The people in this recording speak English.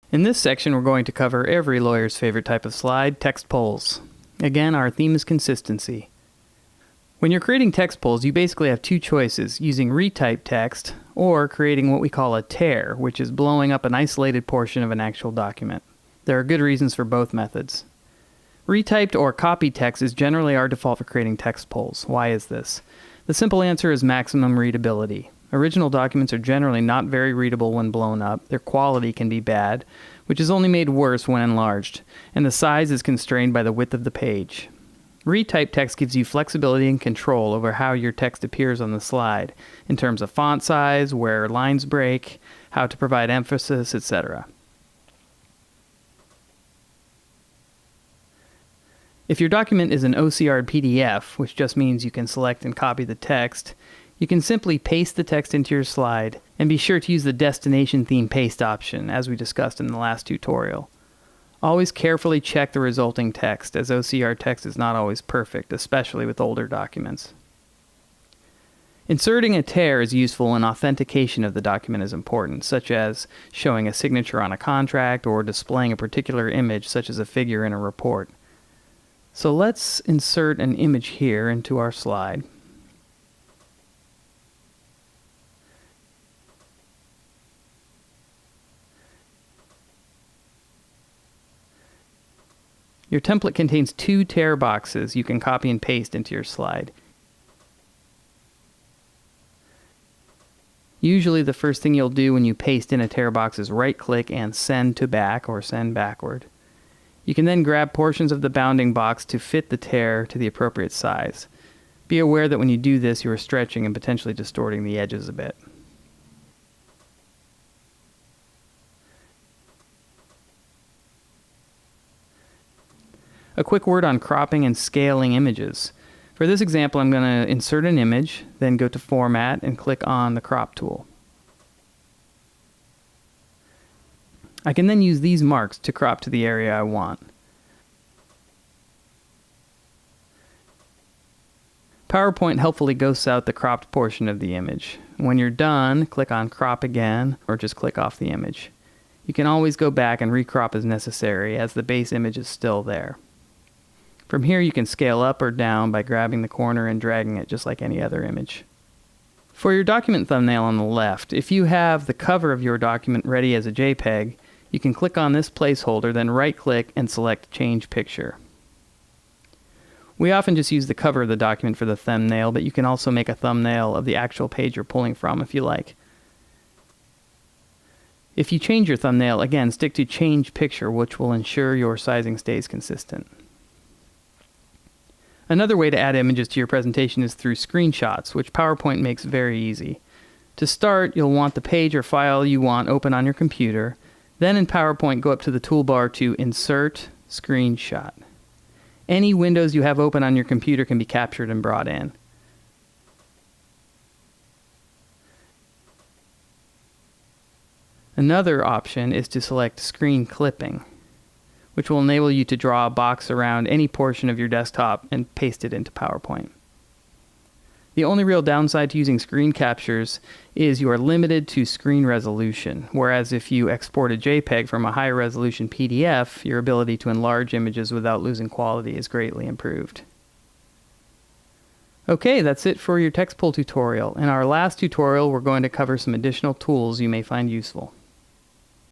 In this section, we're going to cover every lawyer's favorite type of slide, Textpulls. Again, our theme is consistency. When you're creating Textpulls, you basically have two choices, using retyped text or creating what we call a tear, which is blowing up an isolated portion of an actual document. There are good reasons for both methods. Retyped or copied text is generally our default for creating Textpulls. Why is this? The simple answer is maximum readability. Original documents are generally not very readable when blown up, their quality can be bad, which is only made worse when enlarged, and the size is constrained by the width of the page. Retyped text gives you flexibility and control over how your text appears on the slide, in terms of font size, where lines break, how to provide emphasis, etc. If your document is an OCR PDF, which just means you can select and copy the text, you can simply paste the text into your slide, and be sure to use the destination theme paste option, as we discussed in the last tutorial. Always carefully check the resulting text, as OCR text is not always perfect, especially with older documents. Inserting a tear is useful when authentication of the document is important, such as showing a signature on a contract or displaying a particular image, such as a figure in a report. So let's insert an image here into our slide. Your template contains two tear boxes you can copy and paste into your slide. Usually the first thing you'll do when you paste in a tear box is right-click and send to back or send backward. You can then grab portions of the bounding box to fit the tear to the appropriate size. Be aware that when you do this, you are stretching and potentially distorting the edges a bit. A quick word on cropping and scaling images. For this example, I'm going to insert an image, then go to Format and click on the Crop tool. I can then use these marks to crop to the area I want. PowerPoint helpfully ghosts out the cropped portion of the image. When you're done, click on Crop again, or just click off the image. You can always go back and recrop as necessary, as the base image is still there. From here you can scale up or down by grabbing the corner and dragging it just like any other image. For your document thumbnail on the left, if you have the cover of your document ready as a JPEG, you can click on this placeholder, then right-click and select Change Picture. We often just use the cover of the document for the thumbnail, but you can also make a thumbnail of the actual page you're pulling from if you like. If you change your thumbnail, again, stick to Change Picture, which will ensure your sizing stays consistent. Another way to add images to your presentation is through screenshots, which PowerPoint makes very easy. To start, you'll want the page or file you want open on your computer. Then in PowerPoint, go up to the toolbar to Insert Screenshot. Any windows you have open on your computer can be captured and brought in. Another option is to select Screen Clipping, which will enable you to draw a box around any portion of your desktop and paste it into PowerPoint. The only real downside to using screen captures is you are limited to screen resolution, whereas if you export a JPEG from a higher resolution PDF, your ability to enlarge images without losing quality is greatly improved. Okay, that's it for your Textpull tutorial. In our last tutorial, we're going to cover some additional tools you may find useful.